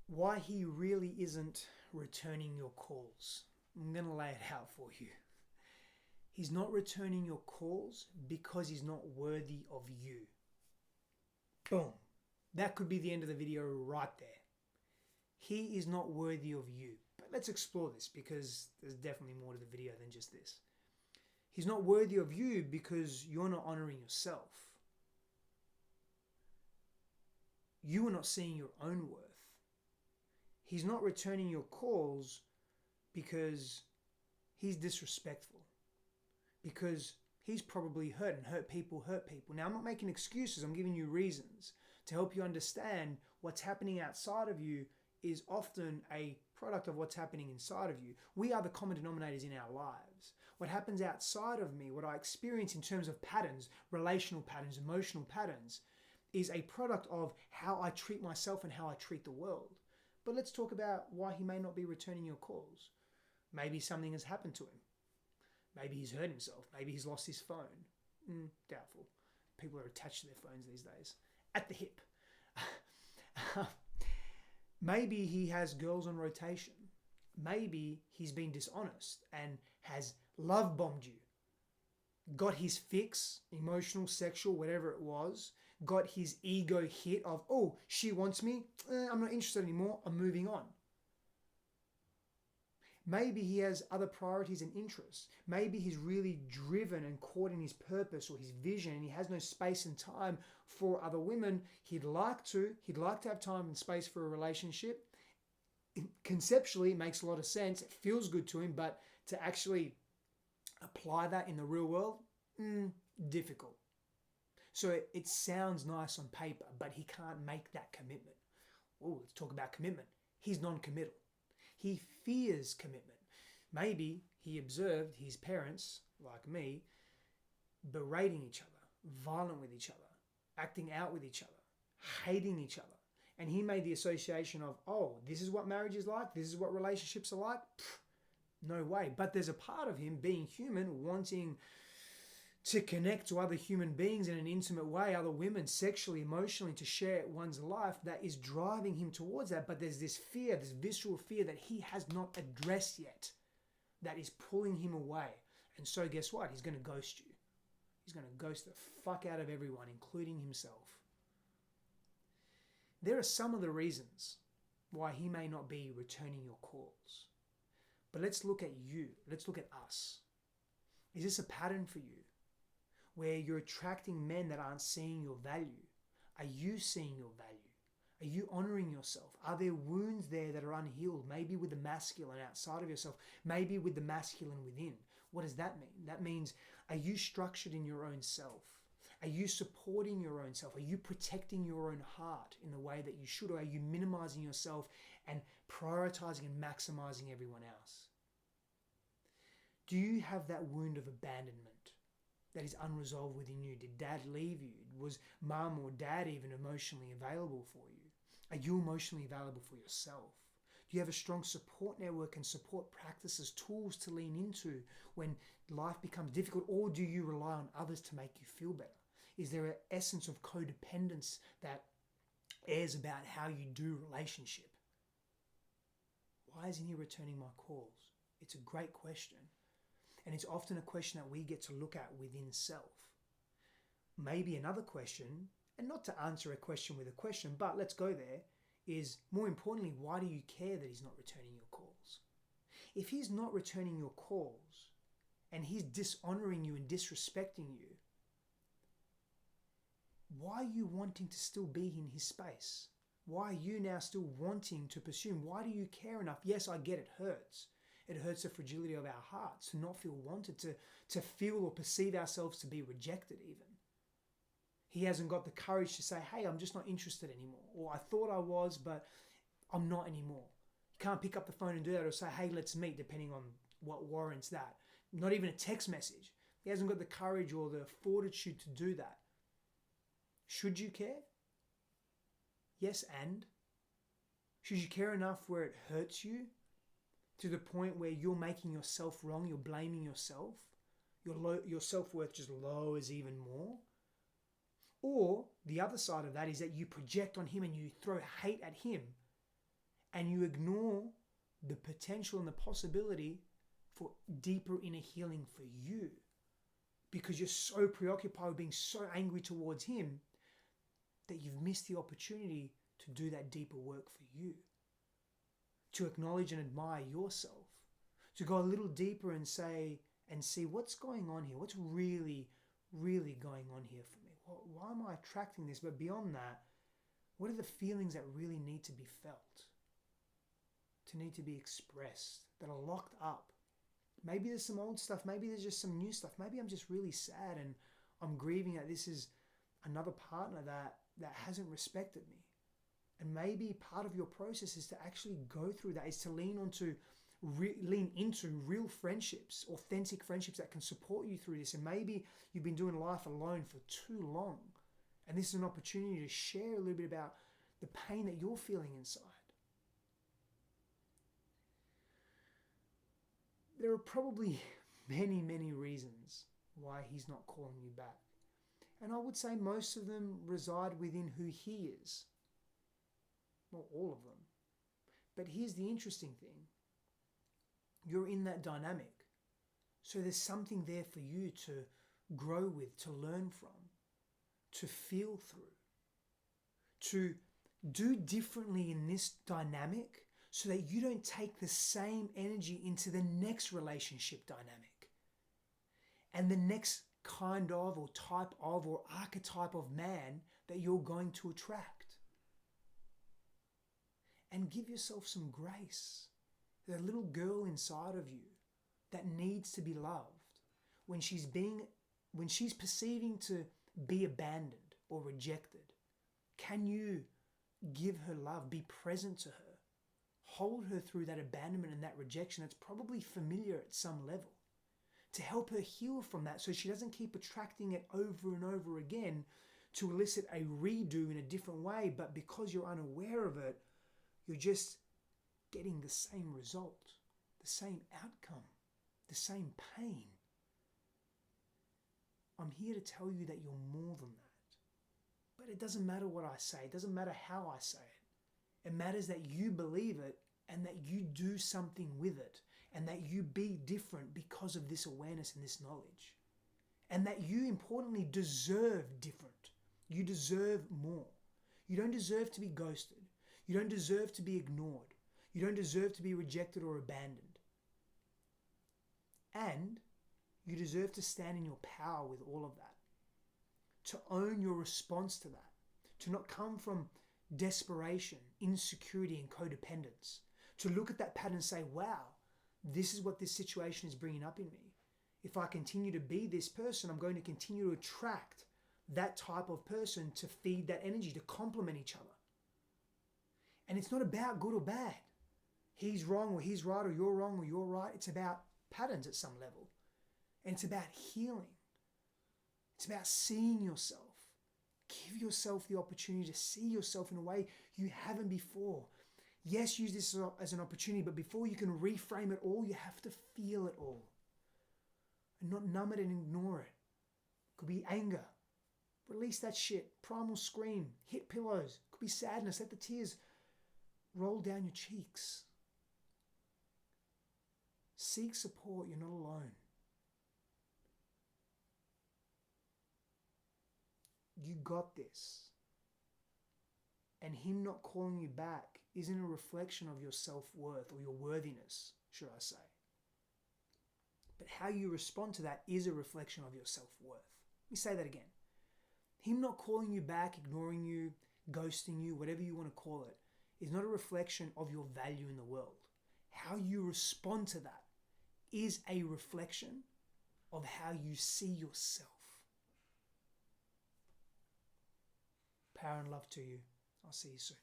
why he really isn't returning your calls. I'm going to lay it out for you. He's not returning your calls because he's not worthy of you. Boom. That could be the end of the video right there. He is not worthy of you. But let's explore this because there's definitely more to the video than just this. He's not worthy of you because you're not honoring yourself. You are not seeing your own worth. He's not returning your calls because he's disrespectful. Because he's probably hurt, and hurt people hurt people. Now, I'm not making excuses. I'm giving you reasons to help you understand what's happening outside of you is often a product of what's happening inside of you. We are the common denominators in our lives. What happens outside of me, what I experience in terms of patterns, relational patterns, emotional patterns, is a product of how I treat myself and how I treat the world. But let's talk about why he may not be returning your calls. Maybe something has happened to him. Maybe he's hurt himself. Maybe he's lost his phone. Doubtful. People are attached to their phones these days. At the hip. Maybe he has girls on rotation. Maybe he's been dishonest and has love bombed you. Got his fix, emotional, sexual, whatever it was. Got his ego hit of, oh, she wants me. I'm not interested anymore. I'm moving on. Maybe he has other priorities and interests. Maybe he's really driven and caught in his purpose or his vision and he has no space and time for other women. He'd like to have time and space for a relationship. Conceptually, it makes a lot of sense. It feels good to him, but to actually apply that in the real world, difficult. So it sounds nice on paper, but he can't make that commitment. Oh, let's talk about commitment. He's non-committal. He fears commitment. Maybe he observed his parents, like me, berating each other, violent with each other, acting out with each other, hating each other. And he made the association of, oh, this is what marriage is like, this is what relationships are like. No way. But there's a part of him being human, wanting to connect to other human beings in an intimate way, other women, sexually, emotionally, to share one's life, that is driving him towards that. But there's this fear, this visceral fear that he has not addressed yet, that is pulling him away. And so guess what? He's going to ghost you. He's going to ghost the fuck out of everyone, including himself. There are some of the reasons why he may not be returning your calls. But let's look at you. Let's look at us. Is this a pattern for you? Where you're attracting men that aren't seeing your value? Are you seeing your value? Are you honoring yourself? Are there wounds there that are unhealed? Maybe with the masculine outside of yourself, maybe with the masculine within. What does that mean? That means, are you structured in your own self? Are you supporting your own self? Are you protecting your own heart in the way that you should? Or are you minimizing yourself and prioritizing and maximizing everyone else? Do you have that wound of abandonment that is unresolved within you? Did dad leave you? Was mum or dad even emotionally available for you? Are you emotionally available for yourself? Do you have a strong support network and support practices, tools to lean into when life becomes difficult? Or do you rely on others to make you feel better? Is there an essence of codependence that airs about how you do relationship? Why isn't he returning my calls? It's a great question. And it's often a question that we get to look at within self. Maybe another question, and not to answer a question with a question, but let's go there, is more importantly, why do you care that he's not returning your calls? If he's not returning your calls and he's dishonoring you and disrespecting you, why are you wanting to still be in his space? Why are you now still wanting to pursue him? Why do you care enough? Yes, I get it hurts. It hurts the fragility of our hearts to not feel wanted, to feel or perceive ourselves to be rejected even. He hasn't got the courage to say, hey, I'm just not interested anymore. Or I thought I was, but I'm not anymore. You can't pick up the phone and do that or say, hey, let's meet, depending on what warrants that. Not even a text message. He hasn't got the courage or the fortitude to do that. Should you care? Yes, and? Should you care enough where it hurts you? To the point where you're making yourself wrong, you're blaming yourself, your self-worth just lowers even more? Or the other side of that is that you project on him and you throw hate at him and you ignore the potential and the possibility for deeper inner healing for you because you're so preoccupied with being so angry towards him that you've missed the opportunity to do that deeper work for you, to acknowledge and admire yourself, to go a little deeper and say and see what's going on here, what's really going on here for me. Why am I attracting this? But beyond that, what are the feelings that really need to be felt, to need to be expressed, that are locked up? Maybe there's some old stuff, maybe there's just some new stuff, maybe I'm just really sad and I'm grieving that this is another partner that hasn't respected me. And maybe part of your process is to actually go through that, is to lean into real friendships, authentic friendships that can support you through this. And maybe you've been doing life alone for too long, and this is an opportunity to share a little bit about the pain that you're feeling inside. There are probably many reasons why he's not calling you back. And I would say most of them reside within who he is. Not all of them. But here's the interesting thing. You're in that dynamic. So there's something there for you to grow with, to learn from, to feel through, to do differently in this dynamic so that you don't take the same energy into the next relationship dynamic and the next kind of or type of or archetype of man that you're going to attract. And give yourself some grace. There's a little girl inside of you that needs to be loved. When she's perceiving to be abandoned or rejected, can you give her love, be present to her, hold her through that abandonment and that rejection that's probably familiar at some level, to help her heal from that so she doesn't keep attracting it over and over again to elicit a redo in a different way, but because you're unaware of it, you're just getting the same result, the same outcome, the same pain. I'm here to tell you that you're more than that. But it doesn't matter what I say. It doesn't matter how I say it. It matters that you believe it and that you do something with it and that you be different because of this awareness and this knowledge. And that you, importantly, deserve different. You deserve more. You don't deserve to be ghosted. You don't deserve to be ignored. You don't deserve to be rejected or abandoned. And you deserve to stand in your power with all of that. To own your response to that. To not come from desperation, insecurity, and codependence. To look at that pattern and say, wow, this is what this situation is bringing up in me. If I continue to be this person, I'm going to continue to attract that type of person to feed that energy, to complement each other. And it's not about good or bad. He's wrong or he's right or you're wrong or you're right. It's about patterns at some level. And it's about healing. It's about seeing yourself. Give yourself the opportunity to see yourself in a way you haven't before. Yes, use this as an opportunity, but before you can reframe it all, you have to feel it all. And not numb it and ignore it. Could be anger. Release that shit. Primal scream. Hit pillows. Could be sadness. Let the tears roll down your cheeks. Seek support. You're not alone. You got this. And him not calling you back isn't a reflection of your self-worth or your worthiness, should I say. But how you respond to that is a reflection of your self-worth. Let me say that again. Him not calling you back, ignoring you, ghosting you, whatever you want to call it, is not a reflection of your value in the world. How you respond to that is a reflection of how you see yourself. Power and love to you. I'll see you soon.